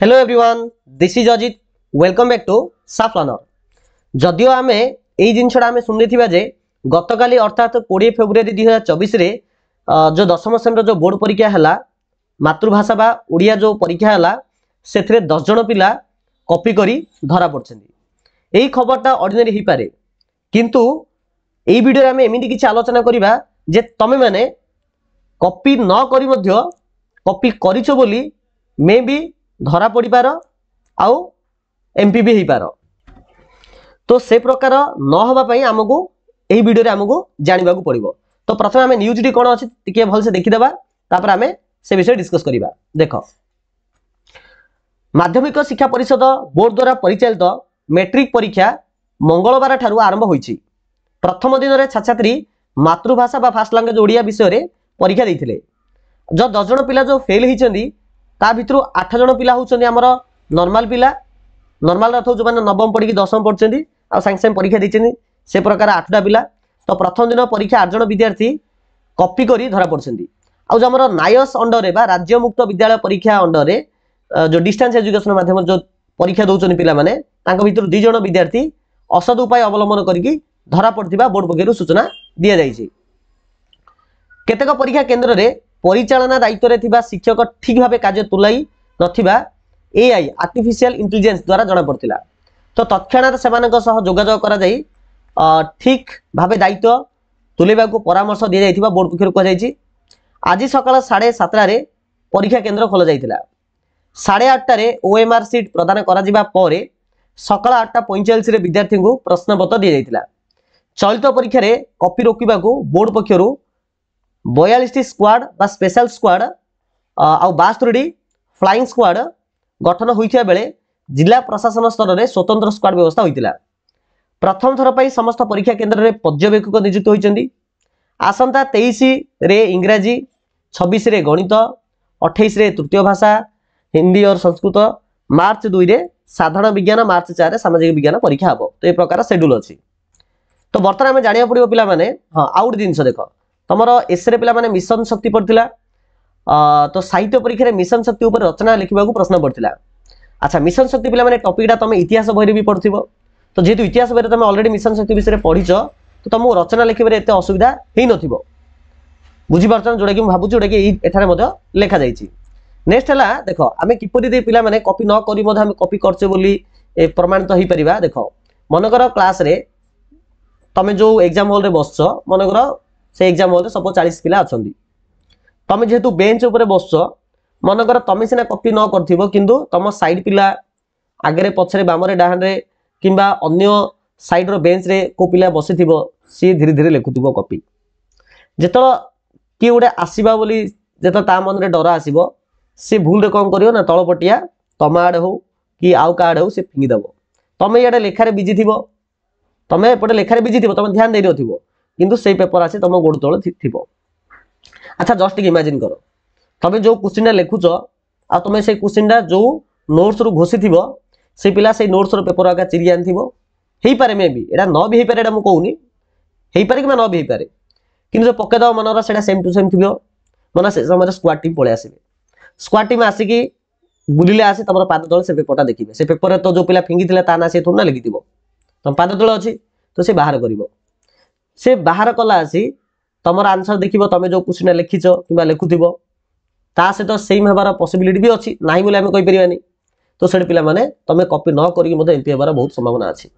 Hello everyone, this is Ajit. Welcome back to साफ learner. जदियो आमे एई जिनछडा आमे सुनने थिबा जे गतकाली अर्थात 20 फेब्रुआरी 2024 रे जो दशम श्रेणी जो बोर्ड परीक्षा हला मातृभाषा बा ओडिया जो परीक्षा हला सेथरे 10 जण पिला कॉपी करी धरा पड़छन्ती। एई खबरटा ऑर्डिनरी ही पारे, किंतु एई वीडियो रे आमे एमिति किछि आलोचना करिबा जे तमे माने कॉपी न करी मध्य कॉपी करिछो बोली मे बी धरा पड़ी पार आउ एमपी भी हो पार। तो से प्रकार न होबा पई हमकु एही वीडियो रे हमकु जानिबा को पड़िबो। तो प्रथमे हमें न्यूज डी कोन अछि टिके भल से देखि देबा, तापर हमें से विषय डिस्कस करिबा। देखो, माध्यमिक शिक्षा परिषद बोर्ड द्वारा परिचालित मैट्रिक परीक्षा मंगलवार ठारू आरंभ होईछि। प्रथम दिन रे छात्रछात्री मातृभाषा बा फास्ट लैंग्वेज ओडिया विषय रे परीक्षा दैथिले। जो 10 जण पिला जो फेल हिचंदी ता भितरु 8 जण पिला होचंदी हमर नॉर्मल पिला। नॉर्मल रथ जो माने नवम पढ़ी 10म पढ़चंदी आ संग संग परीक्षा दैचंदी से प्रकार 8टा पिला। तो प्रथम दिन परीक्षा 8 जण विद्यार्थी कॉपी करी धरा पड़चंदी। आ जो हमर नायस अंडर रे बा राज्य मुक्त विद्यालय परीक्षा अंडर रे जो डिस्टेंस एजुकेशन माध्यम जो परीक्षा दउचंदी पिला माने तांको भितरु 2 जण विद्यार्थी असद उपाय अवलंबन करिकी धरा पड़थिबा बोर्ड पक्षरु सूचना दिया जायछि। केतेक परीक्षा केंद्र रे परिचालना दायित्व रे थिबा शिक्षक ठीक भाबे कार्य तुलाई नथिबा एआई आर्टिफिशियल इंटेलिजेंस द्वारा जणा पड़तिला। तो तत्क्षणात सेमानक सह जोगाजोग करा जाई ठीक भाबे दायित्व तुलेबा को परामर्श दिया जायथिबा बोर्ड पक्षरु कह जायछि। आज सकाळ 7:30 रे परीक्षा केंद्र खोला जायतिला। 8:30 रे ओएमआर सीट प्रदान करा जिबा परे सकाळ 8:45 रे विद्यार्थी को प्रश्नपत्र दिया जायतिला। चलित परीक्षा रे कॉपी रोकिबा को बोर्ड पक्षरु 42 स्क्वाड बा स्पेशल स्क्वाड आ 72 फ्लाइंग स्क्वाड गठन होइथिया बेले जिला प्रशासन स्तर रे स्वतंत्र स्क्वाड व्यवस्था होइतिला। प्रथम थर पई समस्त परीक्षा केंद्र रे पर्यवेक्षक नियुक्त होइचंदी। आसंता 23 रे इंग्रजी, 26 रे गणित, 28 रे तृतीय भाषा हिंदी और संस्कृत, मार्च 2 रे साधारण विज्ञान, मार्च 4 रे सामाजिक विज्ञान परीक्षा हबो। तो ए प्रकार शेड्यूल अछि। तो वर्तमान हमें जानिया पड़िबो पिला माने हां आउट जिंस देखो तमरो एसरे पिला माने मिशन शक्ति पड़थिला। तो साहित्य परीक्षा रे मिशन शक्ति ऊपर रचना लिखिबा को प्रश्न पड़थिला। अच्छा, मिशन शक्ति पिला माने टॉपिकटा तमे इतिहास बहिरे भी पढ़थिबो। तो जेतु इतिहास बहिरे तमे ऑलरेडी मिशन शक्ति विषय रे पढिचो तो तमो रचना लिखिबे एते असुविधा हेइ नथिबो। बुझी पारछन जोडा कि हम भाबुची जोडा कि एठारे मध्य लेखा जाईची। नेक्स्ट हला देखो आमे किपरि दे पिला माने कॉपी न करी मध्य हम कॉपी करछे बोली प्रमाणित होई परिबा। देखो मनकर क्लास रे तमे जो एग्जाम हॉल रे बसछो, मनकर से एग्जाम हॉल रे सब 40 पिला अछंदी। तमे जेतु बेंच ऊपर बसछो, मनकर तमे सिना कॉपी न करथिबो किंतु तम साइड पिला आगरे पछरे बामरे डाहनरे किंबा अन्य साइड रो बेंच रे को पिला बसिथिबो सी धीरे धीरे लेखुथिबो कॉपी। जेतो कि उडे आसीबा बोली जेतो ता मन रे डर आसीबो से भूल रे कोन करियो ना तळपटिया तमाड हो कि आउ कार्ड हो से फिंगी दबो। तमे याडे लेखा रे बिजी थिबो, तमे एपटे लेखा रे बिजी थिबो, तमे ध्यान देइ नथिबो किंतु से पेपर आसी तम गोड़ तळ थिबो। अच्छा, जस्ट इमेजिन करो तमे जो क्वेश्चन लेखुचो आ तमे से क्वेश्चन जो नोट्स रु घोसी थिबो से पिला से नोट्स रो पेपर आका चिरी आनथिबो। हेई पारे मे बी एडा न भी हेई पारे, एडा मु कहूनी हेई पारे कि न भी हेई पारे, किंतु जो पके दो मनरा सेडा सेम टू सेम थिबो। मन से समय स्क्वाड टीम पळे आसीबे। स्क्वाड टीम आसी कि बुलिले आसी तमरो पाद तळ से पेपरटा देखिबे। से पेपर रे तो जो पिला फिंगी थिला ता ना से थोना लिखिथिबो, तम पाद तळ अछि तो से बाहर करिवो। से बाहर कला आसी तमर आंसर देखिबो, तमे जो क्वेश्चन लिखिचो किबा लेखुथिबो ता से तो सेम हेबार पॉसिबिलिटी भी अछि, नाही बोले हम कहि परिबानी। तो सेड पिला माने तमे कॉपी न करिक मते एमपी हेबार बहुत संभावना अछि।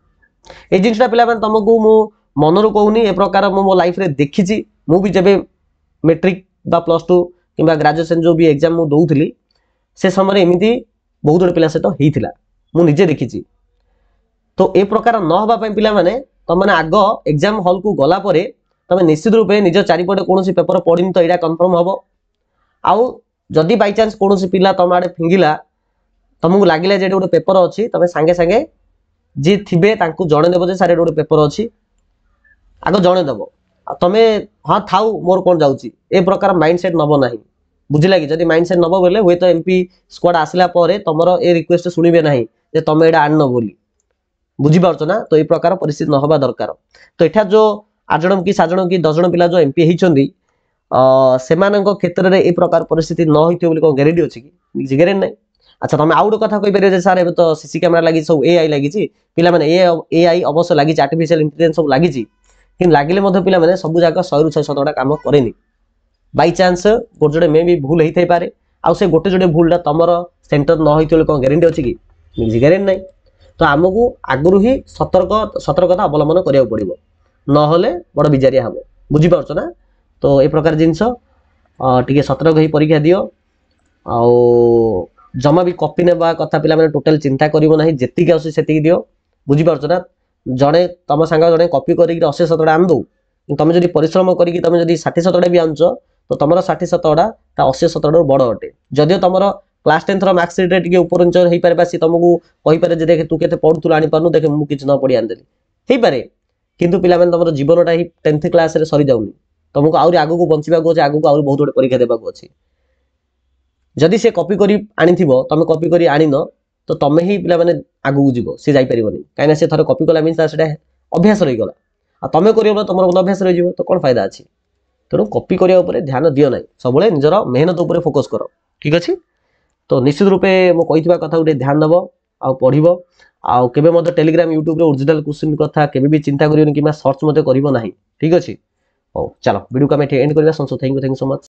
ए जिंसटा पिला माने तमको मु मनरु कहूनी, ए प्रकार मु मो लाइफ रे देखिची। मु भी जेबे मैट्रिक बा +2 किबा ग्रेजुएशन जो भी एग्जाम मु दउथली से समय एमिति बहुत जोड़ पिला से तो हेइथिला, मु निजे देखिची। तो ए प्रकार न होबा पय पिला माने तम माने आगो एग्जाम हॉल को गला परे तमे निश्चित रूपे निज चारिपटे कोनोसी पेपर पढिन तो एडा कंफर्म हबो। आउ जदी बाय चांस कोनोसी पिला तम आडे फिंगिला, तमको लागिला जे एडा पेपर अछि, तमे संगे संगे जे थिबे तांको जणे देबो जे सारे एडा पेपर अछि, आगो जणे देबो। आ तमे हां थाउ मोर कोन जाउची ए प्रकार माइंडसेट नबो नाही। बुझिला कि जदी माइंडसेट नबो बेले होय तो एमपी स्क्वाड आसला परे तमरो ए रिक्वेस्ट सुनिबे नाही जे तमे एडा आन न बोली। बुझी पारछो ना? तो ए प्रकार परिस्थिति न होबा दरकार। तो एठा जो 8 जण की 7 जण की 10 जण पिला जो एमपी हेइचंदी सेमानक क्षेत्र रे ए प्रकार परिस्थिति न होइथियो बोली को गारंटी अछि कि? गारंटी नै। अच्छा तुम आउ गोटे कथा कहीपर जे सर तो सीसी कैमेरा लगी सब एआई लगी पिला माने एआई अवश्य लगी आर्टिफिशियल इंटेलिजेंस सब लगी कि लगिले पिला माने सब जगह 100 ରୁ 600 काम करेनि बाय चांस गोटे जोड़े मे भी भूल होई पारे आउ से गोटे जोड़े भूलटा तुमर सेंटर न होई कौन ग्यारंटी अच्छी कि ग्यारंटी नहीं तो आमको आगु ही सतर्कता अवलंबन करा पड़ो ना बड़ बिजारिया हम बुझीपार ना तो ए प्रकार जिनस टे सतर्क ही परीक्षा दियो आउ जमा भी कॉपी नेबा कथा पिला माने टोटल चिंता करिवो नाही जेतिक आसी सेतिक दियो बुझीपार ना जड़े तुम सांग जड़े कॉपी करी 80-100 आन दो तुम जदि परिश्रम करी तुम जदि 60-70 भी आनुच तो तुम 60-70 80-70 बड़ अटे जदिव तुम क्लास 10 मार्क्स शीट रे ऊपर नीच हो पारे सी तुमको कही पारे जे देख तू केते पढ़ुथुल आनी पारनु देख मु किछ न पढ़ी आनदेली हेई पारे किंतु पिला माने तुम जीवनटा ही 10th क्लास रे सरी जाउनी तुमको आउरी आगु को बंचिबा को आगु को आउरी बहुत बड़ परीक्षा देबा को अछि जदि से कॉपी करी आनीथिबो तुम कॉपी करी आनिन तो तुम ही पिला माने आगु जीव सी जाई परिबोनी काइना से थरे कॉपी कला मींस सेटा अभ्यास रही गला आ तुम करियो तुम अभ्यास रही जीव तो कोन फायदा अछि तेणु कॉपी करिया ऊपर ध्यान दियो नाही सबले निजर मेहनत ऊपर फोकस करो ठीक अछि तो निश्चित रूपे मो कहितबा कथा उठे ध्यान दबो आ पढ़िबो आ केबे मते टेलीग्राम यूट्यूब रे ओरिजिनल क्वेश्चन कथा केबे भी चिंता करियो कि सर्च मते करिवो नाही ठीक अछि हो चलो वीडियो को हम एंड करबा संसो थैंक यू सो मच।